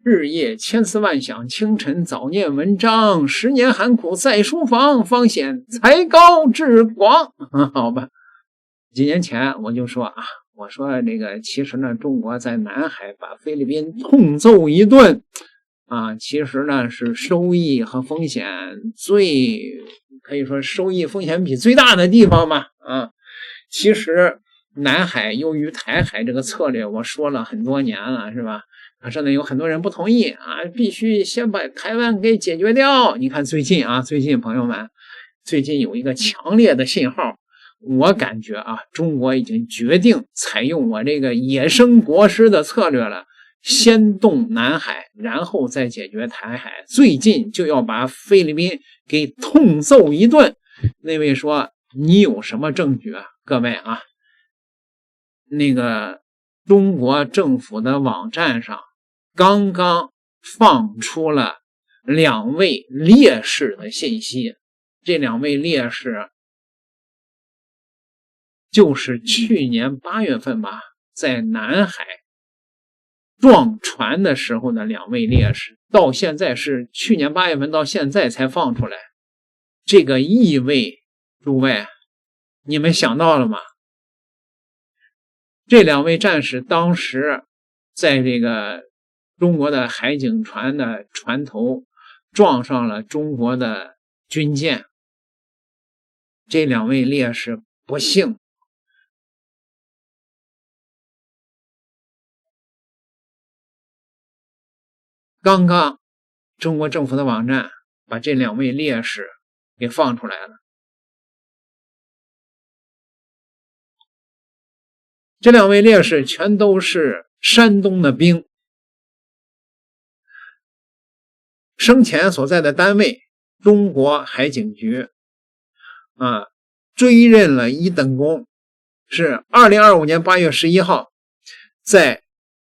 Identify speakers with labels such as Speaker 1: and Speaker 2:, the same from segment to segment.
Speaker 1: 日夜千思万想，清晨早念文章，10年寒苦在书房，方显才高志广。好吧，几年前我就说啊，我说这个其实呢，中国在南海把菲律宾痛揍一顿啊，其实呢是收益和风险可以说收益风险比最大的地方嘛啊。其实南海由于台海这个策略，我说了很多年了，是吧？可是呢，有很多人不同意啊，必须先把台湾给解决掉。你看最近朋友们，最近有一个强烈的信号，我感觉啊，中国已经决定采用我这个野生国师的策略了，先动南海，然后再解决台海。最近就要把菲律宾给痛揍一顿。那位说你有什么证据啊？各位啊，那个中国政府的网站上刚刚放出了2位烈士的信息，这2位烈士就是去年8月份吧，在南海撞船的时候的2位烈士，到现在是去年8月份到现在才放出来。这个意味，诸位你们想到了吗？这2位战士当时在这个中国的海警船的船头撞上了中国的军舰，这2位烈士不幸刚刚中国政府的网站把这2位烈士给放出来了。这2位烈士全都是山东的兵，生前所在的单位中国海警局追认了1等功，是2025年8月11号在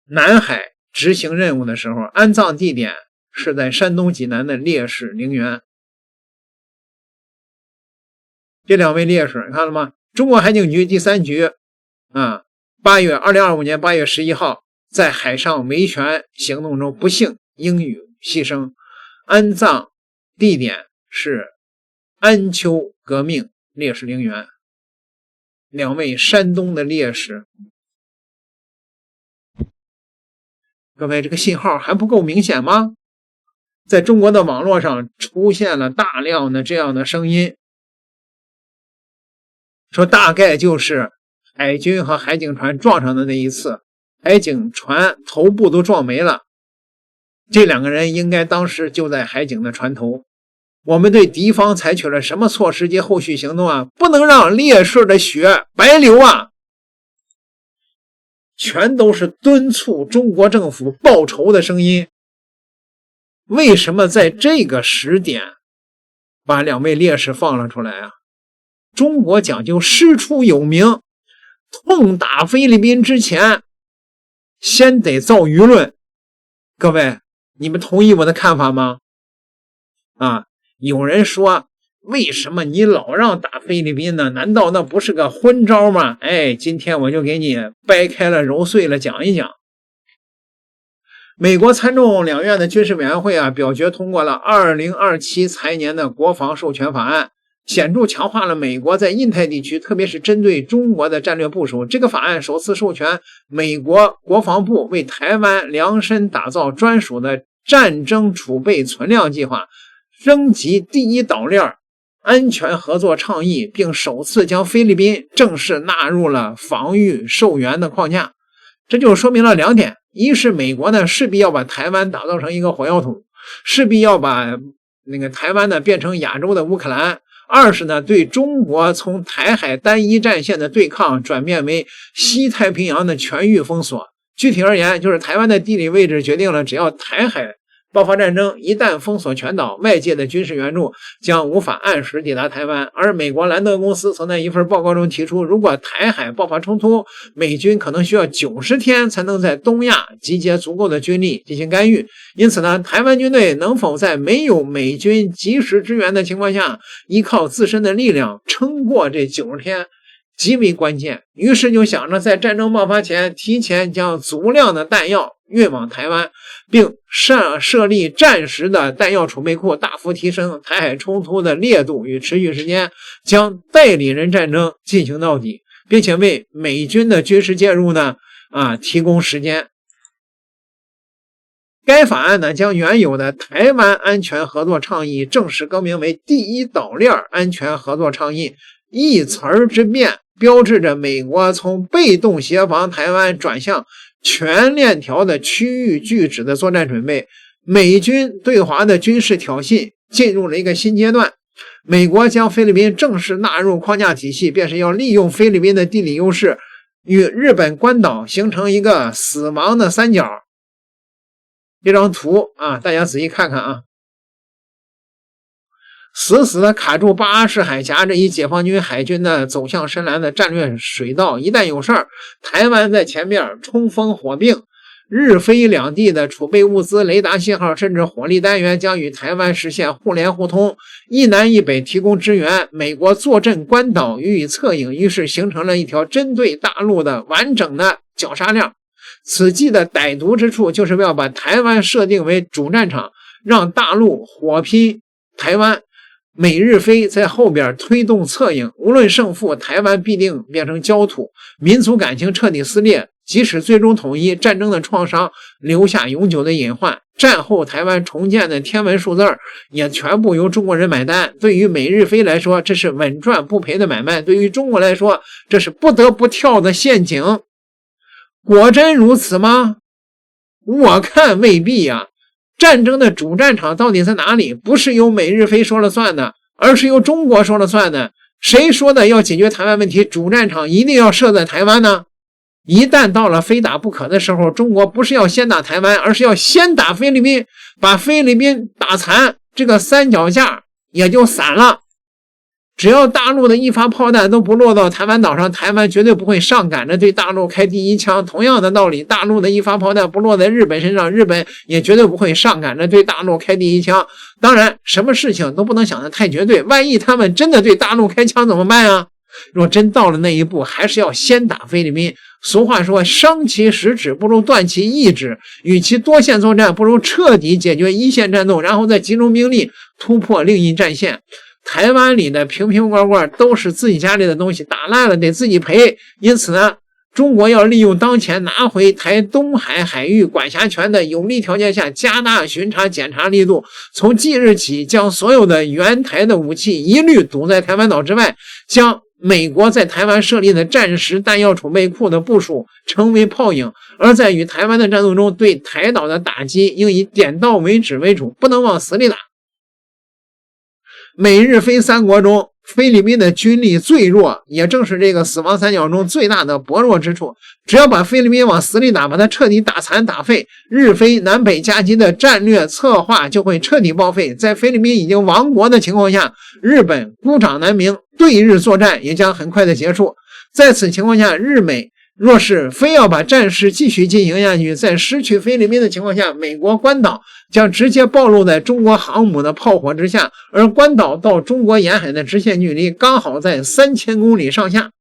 Speaker 1: 南海执行任务的时候，安葬地点是在山东济南的烈士陵园。这2位烈士你看了吗？中国海警局第3局2025年8月11号在海上维权行动中不幸英语牺牲，安葬地点是安丘革命烈士陵园。2位山东的烈士，各位这个信号还不够明显吗？在中国的网络上出现了大量的这样的声音，说大概就是海军和海警船撞上的那一次，海警船头部都撞没了，这2个人应该当时就在海警的船头。我们对敌方采取了什么措施及后续行动啊？不能让烈士的血白流啊！全都是敦促中国政府报仇的声音。为什么在这个时点把2位烈士放了出来啊？中国讲究师出有名，痛打菲律宾之前先得造舆论。各位你们同意我的看法吗？有人说为什么你老让打菲律宾呢？难道那不是个昏招吗？今天我就给你掰开了揉碎了讲一讲。美国参众两院的军事委员会表决通过了2027财年的国防授权法案，显著强化了美国在印太地区，特别是针对中国的战略部署。这个法案首次授权美国国防部为台湾量身打造专属的战争储备存量计划，升级第1岛链安全合作倡议，并首次将菲律宾正式纳入了防御受援的框架。这就说明了2点：一是美国呢势必要把台湾打造成一个火药桶，势必要把那个台湾呢变成亚洲的乌克兰；二是呢对中国从台海单一战线的对抗转变为西太平洋的全域封锁。具体而言，就是台湾的地理位置决定了，只要台海爆发战争，一旦封锁全岛，外界的军事援助将无法按时抵达台湾。而美国兰德公司曾在一份报告中提出，如果台海爆发冲突，美军可能需要90天才能在东亚集结足够的军力进行干预。因此呢，台湾军队能否在没有美军及时支援的情况下，依靠自身的力量撑过这90天，极为关键。于是就想着在战争爆发前提前将足量的弹药运往台湾，并设立战时的弹药储备库，大幅提升台海冲突的烈度与持续时间，将代理人战争进行到底，并且为美军的军事介入呢提供时间。该法案呢，将原有的台湾安全合作倡议正式更名为第一岛链安全合作倡议，一词儿之变，标志着美国从被动协防台湾转向全链条的区域拒止的作战准备。美军对华的军事挑衅进入了一个新阶段，美国将菲律宾正式纳入框架体系，便是要利用菲律宾的地理优势，与日本关岛形成一个死亡的三角。这张图大家仔细看看啊，死死的卡住巴士海峡这一解放军海军的走向深蓝的战略水道，一旦有事儿，台湾在前面冲锋火并，日菲两地的储备物资、雷达信号甚至火力单元将与台湾实现互联互通，一南一北提供支援，美国坐镇关岛予以策应，于是形成了一条针对大陆的完整的绞杀链。此计的歹毒之处就是要把台湾设定为主战场，让大陆火拼台湾，美日菲在后边推动策应，无论胜负，台湾必定变成焦土，民族感情彻底撕裂，即使最终统一，战争的创伤留下永久的隐患，战后台湾重建的天文数字也全部由中国人买单。对于美日菲来说，这是稳赚不赔的买卖，对于中国来说，这是不得不跳的陷阱。果真如此吗？我看未必啊。战争的主战场到底在哪里？不是由美日菲说了算的，而是由中国说了算的。谁说的要解决台湾问题，主战场一定要设在台湾呢？一旦到了非打不可的时候，中国不是要先打台湾，而是要先打菲律宾，把菲律宾打残，这个三脚架也就散了。只要大陆的一发炮弹都不落到台湾岛上，台湾绝对不会上赶着对大陆开第一枪。同样的道理，大陆的一发炮弹不落在日本身上，日本也绝对不会上赶着对大陆开第一枪。当然，什么事情都不能想得太绝对，万一他们真的对大陆开枪怎么办啊？若真到了那一步，还是要先打菲律宾。俗话说，伤其十指不如断其一指，与其多线作战，不如彻底解决一线战斗，然后再集中兵力突破另一战线。台湾里的瓶瓶罐罐都是自己家里的东西，打烂了得自己赔。因此呢，中国要利用当前拿回台东海海域管辖权的有利条件下，加大巡查检查力度，从即日起将所有的援台的武器一律堵在台湾岛之外，将美国在台湾设立的战时弹药储备库的部署成为泡影，而在与台湾的战斗中，对台岛的打击应以点到为止为主，不能往死里打。美日菲三国中，菲律宾的军力最弱，也正是这个死亡三角中最大的薄弱之处。只要把菲律宾往死里打，把它彻底打残打废，日菲南北夹击的战略策划就会彻底报废。在菲律宾已经亡国的情况下，日本孤掌难鸣，对日作战也将很快的结束。在此情况下，日美若是非要把战事继续进行下去，在失去菲律宾的情况下，美国关岛将直接暴露在中国航母的炮火之下，而关岛到中国沿海的直线距离刚好在3000公里上下。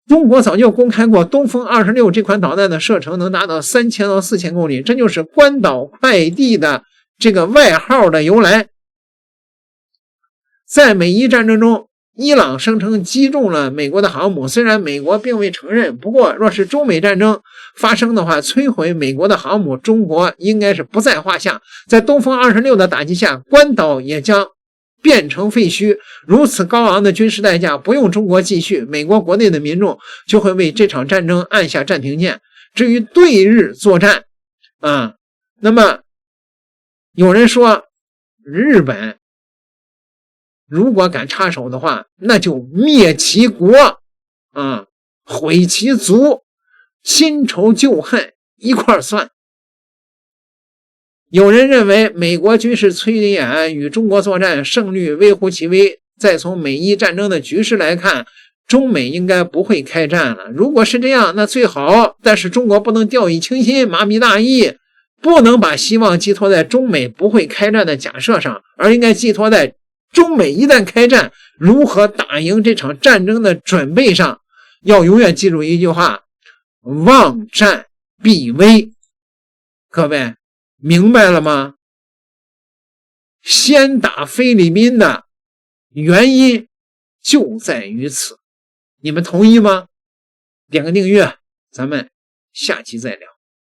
Speaker 1: 中国早就公开过东风26这款导弹的射程能达到3000到4000公里，这就是关岛快递的这个外号的由来。在美伊战争中，伊朗声称击中了美国的航母，虽然美国并未承认，不过若是中美战争发生的话，摧毁美国的航母，中国应该是不在话下。在东风26的打击下，关岛也将变成废墟。如此高昂的军事代价不用中国继续，美国国内的民众就会为这场战争按下暂停键。至于对日作战那么有人说日本如果敢插手的话，那就灭其国毁其族，新仇旧恨一块算。有人认为美国军事推演与中国作战胜率微乎其微，再从美伊战争的局势来看，中美应该不会开战了。如果是这样，那最好，但是中国不能掉以轻心，麻痹大意，不能把希望寄托在中美不会开战的假设上，而应该寄托在中美一旦开战，如何打赢这场战争的准备上。要永远记住一句话，望战必危。各位明白了吗？先打菲律宾的原因就在于此，你们同意吗？点个订阅，咱们下期再聊。